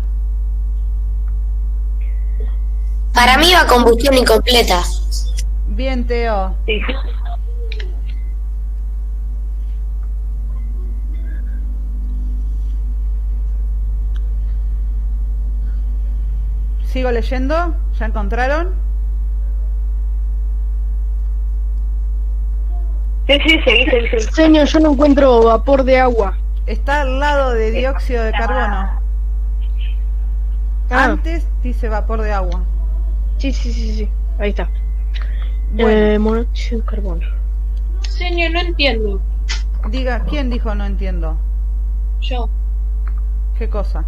Para mí va combustión incompleta. Bien, Teo. Sí. ¿Sigo leyendo? ¿Ya encontraron? Sí, seguí. Señor, yo no encuentro vapor de agua. Está al lado de dióxido de carbono. Ah. Antes dice vapor de agua. Sí. Ahí está. Bueno. Monóxido de carbono. Señor, no entiendo. Diga, ¿quién dijo no entiendo? Yo. ¿Qué cosa?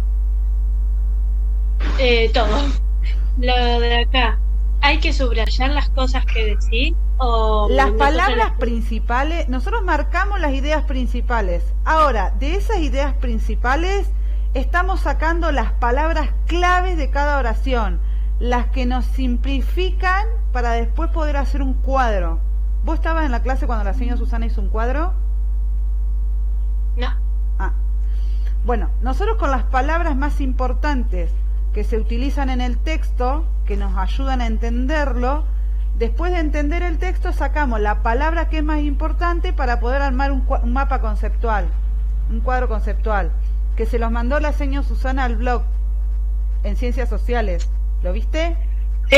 Todo. Lo de acá. ¿Hay que subrayar las cosas que decís? O Las nosotros palabras principales, nosotros marcamos las ideas principales. Ahora, de esas ideas principales, estamos sacando las palabras claves de cada oración, las que nos simplifican para después poder hacer un cuadro. ¿Vos estabas en la clase cuando la señora Susana hizo un cuadro? No. Ah. Bueno, nosotros con las palabras más importantes que se utilizan en el texto, que nos ayudan a entenderlo, después de entender el texto sacamos la palabra que es más importante para poder armar un mapa conceptual, un cuadro conceptual, que se los mandó la señora Susana al blog en Ciencias Sociales. ¿Lo viste? Sí.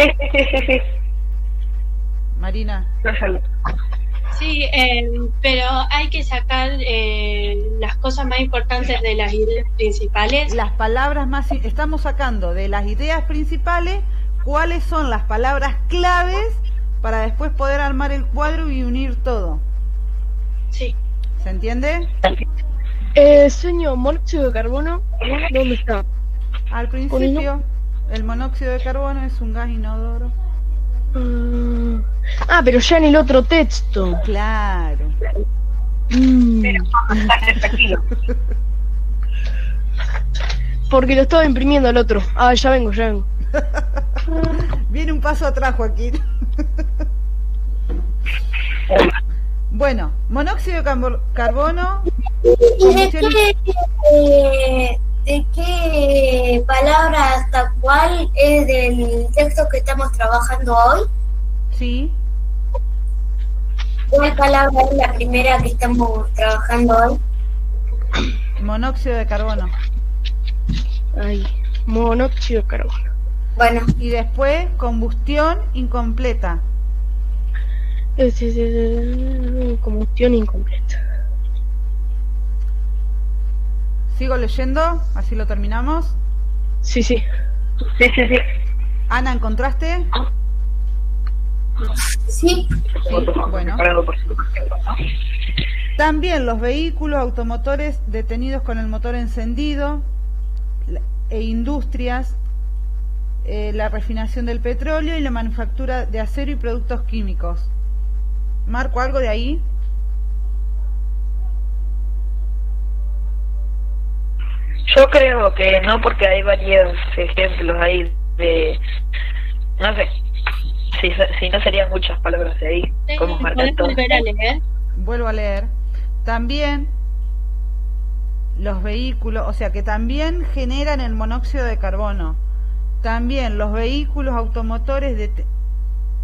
Marina. Sí, pero hay que sacar las cosas más importantes de las ideas principales. Las palabras más... Estamos sacando de las ideas principales cuáles son las palabras claves para después poder armar el cuadro y unir todo. Sí. ¿Se entiende? Señor, monóxido de carbono, ¿dónde está? Al principio, el monóxido de carbono es un gas inodoro. Pero ya en el otro texto. Claro. Pero tranquilo. Porque lo estaba imprimiendo al otro. Ya vengo. Viene un paso atrás, Joaquín. Bueno, monóxido de carbono. ¿De qué palabra hasta cuál es del texto que estamos trabajando hoy? Sí. ¿Cuál palabra es la primera que estamos trabajando hoy? Monóxido de carbono. Monóxido de carbono. Bueno. Y después, combustión incompleta. Combustión incompleta. ¿Sigo leyendo? ¿Así lo terminamos? Sí. Ana, ¿encontraste? Sí. Bueno. También los vehículos automotores detenidos con el motor encendido e industrias, la refinación del petróleo y la manufactura de acero y productos químicos. ¿Marco algo de ahí? Yo creo que no, porque hay varios ejemplos ahí de... No sé, si no serían muchas palabras de ahí. ¿Cómo marcar todo? Vuelvo a leer. También los vehículos, o sea que también generan el monóxido de carbono. También los vehículos automotores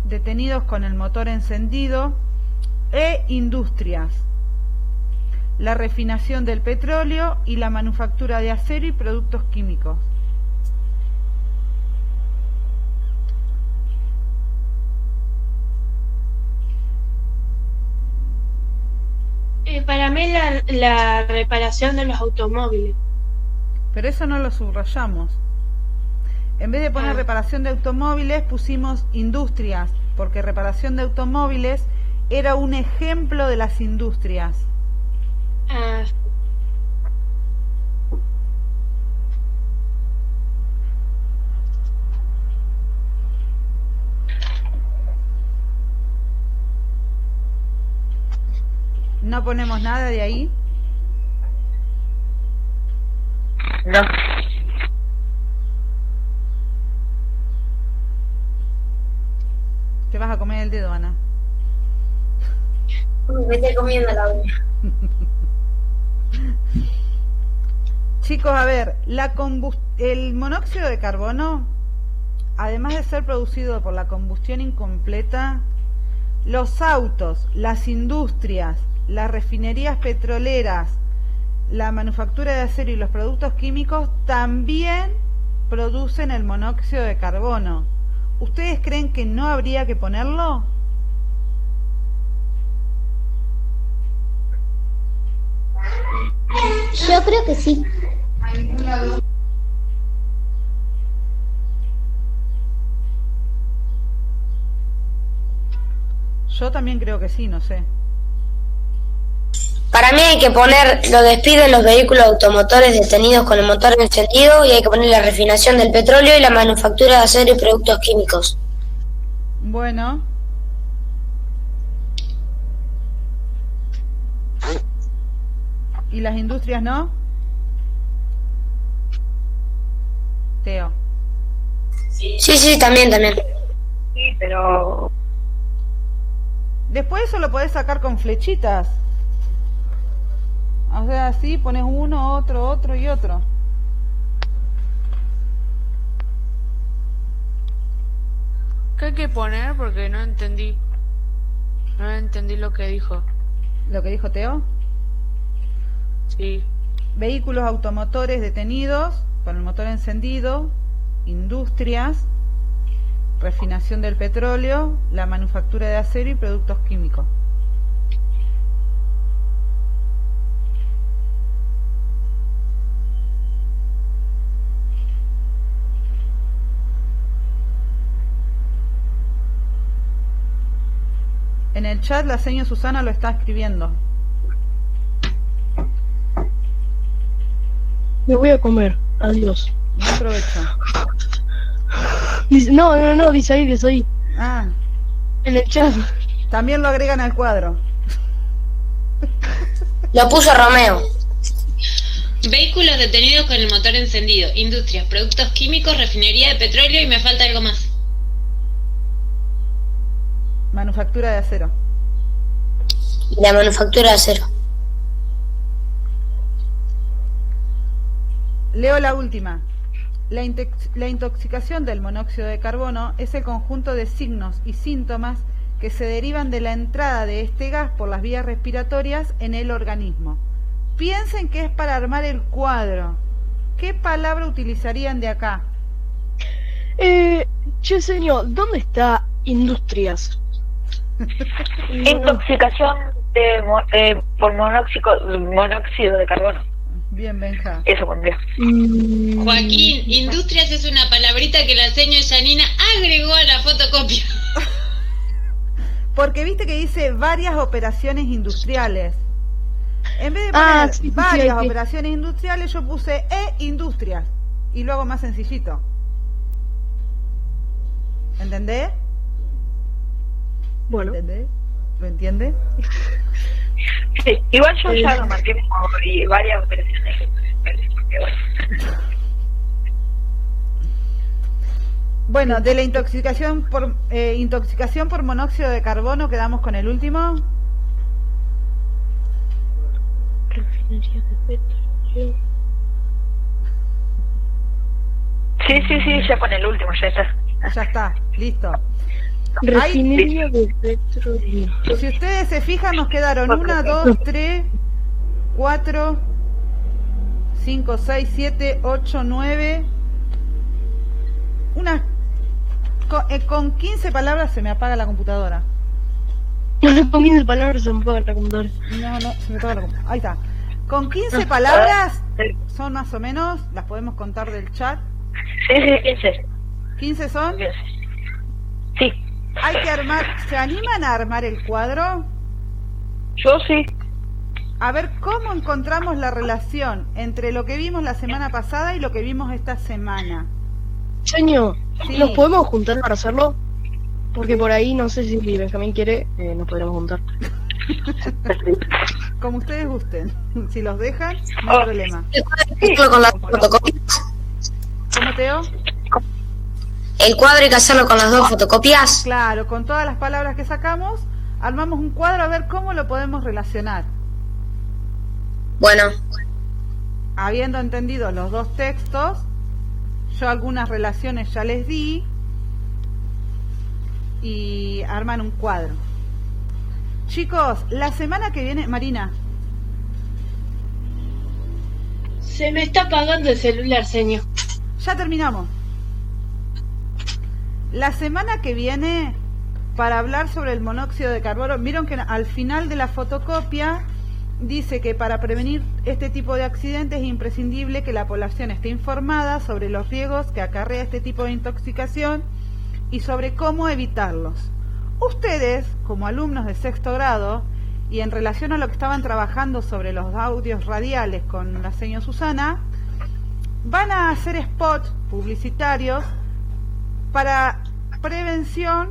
detenidos con el motor encendido e industrias, la refinación del petróleo y la manufactura de acero y productos químicos. Para mí la reparación de los automóviles. Pero eso no lo subrayamos. En vez de poner reparación de automóviles, pusimos industrias, porque reparación de automóviles era un ejemplo de las industrias. ¿No ponemos nada de ahí? No. Te vas a comer el dedo, Ana. Me estoy comiendo la uña. Chicos, a ver, el monóxido de carbono, además de ser producido por la combustión incompleta, los autos, las industrias, las refinerías petroleras, la manufactura de acero y los productos químicos también producen el monóxido de carbono. ¿Ustedes creen que no habría que ponerlo? Yo creo que sí. Yo también creo que sí, no sé. Para mí hay que poner, lo despiden los vehículos automotores detenidos con el motor encendido y hay que poner la refinación del petróleo y la manufactura de acero y productos químicos. Bueno. ¿Y las industrias no? Teo. Sí, también. Sí, pero... Después eso lo podés sacar con flechitas. O sea, así pones uno, otro y otro. ¿Qué hay que poner? Porque no entendí. No entendí lo que dijo. ¿Lo que dijo Teo? Sí. Vehículos automotores detenidos con el motor encendido, industrias, refinación del petróleo, la manufactura de acero y productos químicos. En el chat la señora Susana lo está escribiendo. Me voy a comer. Adiós. Buen provecho. No, dice ahí. Ah, En el chat. también lo agregan al cuadro. Lo puso Romeo. Vehículos detenidos con el motor encendido, industrias, productos químicos, refinería de petróleo y me falta algo más. Manufactura de acero. La manufactura de acero. Leo la última. La intoxicación del monóxido de carbono es el conjunto de signos y síntomas que se derivan de la entrada de este gas por las vías respiratorias en el organismo. Piensen que es para armar el cuadro. ¿Qué palabra utilizarían de acá? Che, señor, ¿dónde está industrias? Intoxicación por monóxido de carbono. Bien, Benja. Eso pondría. Joaquín, industrias es una palabrita que la señora Janina agregó a la fotocopia. Porque viste que dice varias operaciones industriales. En vez de poner varias operaciones industriales, yo puse industrias. Y luego más sencillito. ¿Entendés? Bueno. ¿Entendés? ¿Lo entiende? Sí, igual yo ya lo marqué como varias operaciones. Porque bueno. Bueno, de la intoxicación por monóxido de carbono, quedamos con el último. Sí, ya con el último, ya está. Ya está, listo. Refinería de petróleo. Si ustedes se fijan, nos quedaron 1, 2, 3, 4, 5, 6, 7, 8, 9. Con 15 palabras se me apaga la computadora. Con 15 palabras se me apaga la computadora. No, se me apaga la computadora. Ahí está. Con 15 palabras, son más o menos, las podemos contar del chat. Sí, 15. ¿15 son? Sí. Hay que armar, ¿se animan a armar el cuadro? Yo sí. A ver, ¿cómo encontramos la relación entre lo que vimos la semana pasada y lo que vimos esta semana? Señor, Sí. ¿nos podemos juntar para hacerlo? Porque por ahí, no sé si Benjamín quiere, nos podremos juntar. Como ustedes gusten. Si los dejan, no hay problema. Con las fotocopias. ¿Cómo, Teo? El cuadro hay que hacerlo con las 2 fotocopias. Claro, con todas las palabras que sacamos, armamos un cuadro a ver cómo lo podemos relacionar. Bueno. Habiendo entendido los 2 textos, yo algunas relaciones ya les di y arman un cuadro. Chicos, la semana que viene, Marina. Se me está apagando el celular, señor. Ya terminamos. La semana que viene, para hablar sobre el monóxido de carbono, vieron que al final de la fotocopia dice que para prevenir este tipo de accidentes es imprescindible que la población esté informada sobre los riesgos que acarrea este tipo de intoxicación y sobre cómo evitarlos. Ustedes, como alumnos de 6º grado, y en relación a lo que estaban trabajando sobre los audios radiales con la señora Susana, van a hacer spots publicitarios para prevención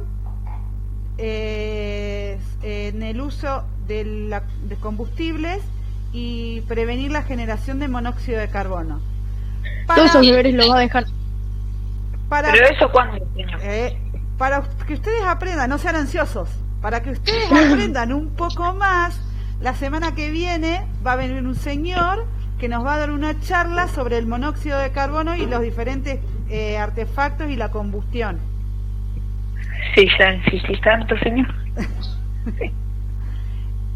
en el uso de combustibles y prevenir la generación de monóxido de carbono. Todos esos deberes los va a dejar. ¿Pero eso cuándo, señor? Para que ustedes aprendan, no sean ansiosos, para que ustedes aprendan un poco más, la semana que viene va a venir un señor que nos va a dar una charla sobre el monóxido de carbono y los diferentes artefactos y la combustión. Sí, ya insistí tanto, señor. Sí.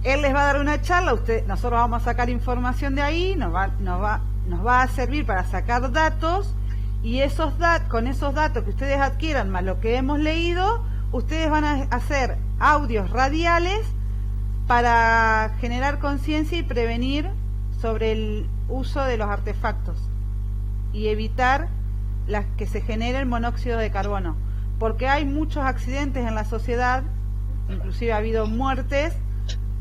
Él les va a dar una charla, nosotros vamos a sacar información de ahí, nos va a servir para sacar datos, y con esos datos que ustedes adquieran más lo que hemos leído, ustedes van a hacer audios radiales para generar conciencia y prevenir sobre el uso de los artefactos y evitar que se genere el monóxido de carbono, porque hay muchos accidentes en la sociedad, inclusive ha habido muertes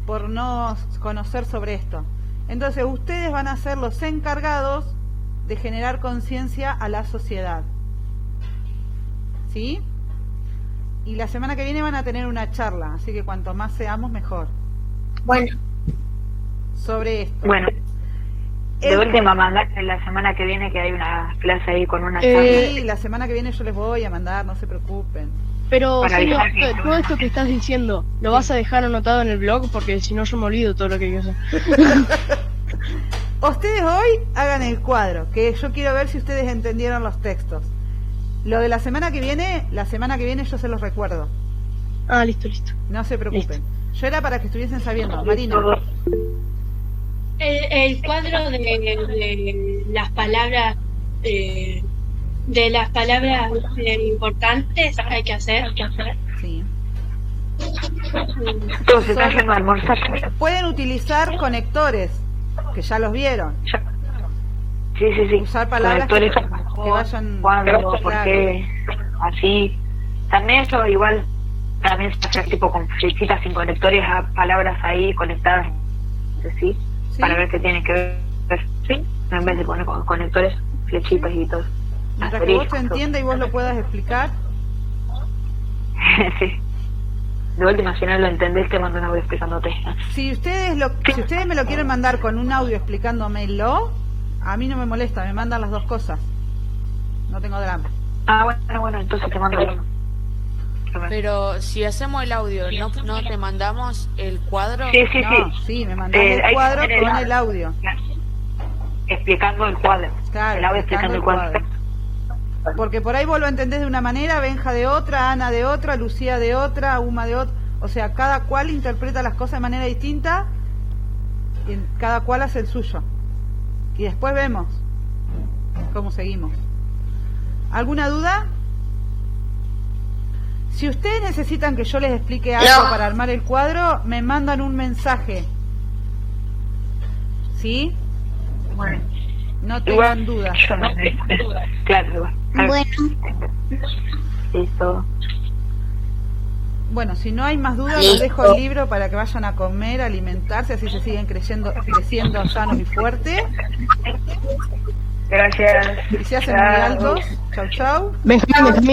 por no conocer sobre esto. Entonces ustedes van a ser los encargados de generar conciencia a la sociedad. ¿Sí? y la semana que viene van a tener una charla, así que cuanto más seamos, mejor. Bueno. Sobre esto. Bueno. De última, mandarte la semana que viene que hay una clase ahí con una charla. Sí, la semana que viene yo les voy a mandar, no se preocupen. Pero, Para señor, avisar que- todo esto que estás diciendo, ¿lo vas a dejar anotado en el blog? Porque si no, yo me olvido todo lo que hay que hacer. Ustedes hoy hagan el cuadro, que yo quiero ver si ustedes entendieron los textos. Lo de la semana que viene yo se los recuerdo. Ah, listo. No se preocupen. Yo era para que estuviesen sabiendo. Marina. El cuadro de las palabras importantes hay que hacer. Sí. Todos se están yendo a almorzar. Pueden utilizar conectores, que ya los vieron. Sí. Usar palabras Conectores, que vayan... cuándo, por claro. qué, así. También eso igual, también se hace tipo con flechitas sin conectores a palabras ahí conectadas entre sí, para ver qué tiene que ver, sí, en vez de poner con conectores, flechitas y todo. Mientras que vos te entiendas y vos lo puedas explicar. Sí. De última, si no lo entendés, te mando un audio explicándote. Si ustedes me lo quieren mandar con un audio explicándomelo, a mí no me molesta, me mandan las dos cosas. No tengo drama. Ah, bueno, entonces te mando uno. Pero si hacemos el audio, ¿no te mandamos el cuadro? Sí, me mandan el hay que cuadro poner con el audio. Explicando el cuadro. Claro, el audio explicando el cuadro. Porque por ahí vos lo entendés de una manera, Benja de otra, Ana de otra, Lucía de otra, Uma de otra. O sea, cada cual interpreta las cosas de manera distinta y cada cual hace el suyo. Y después vemos cómo seguimos. ¿Alguna duda? Si ustedes necesitan que yo les explique algo para armar el cuadro, me mandan un mensaje. ¿Sí? Bueno. No tengan dudas. Yo no sé. Claro, igual. Bueno. Listo. Bueno, si no hay más dudas, les dejo el libro para que vayan a comer, a alimentarse, así se siguen creciendo sanos y fuertes. Gracias. Y se hacen muy altos. Chau, chau. Benjamín,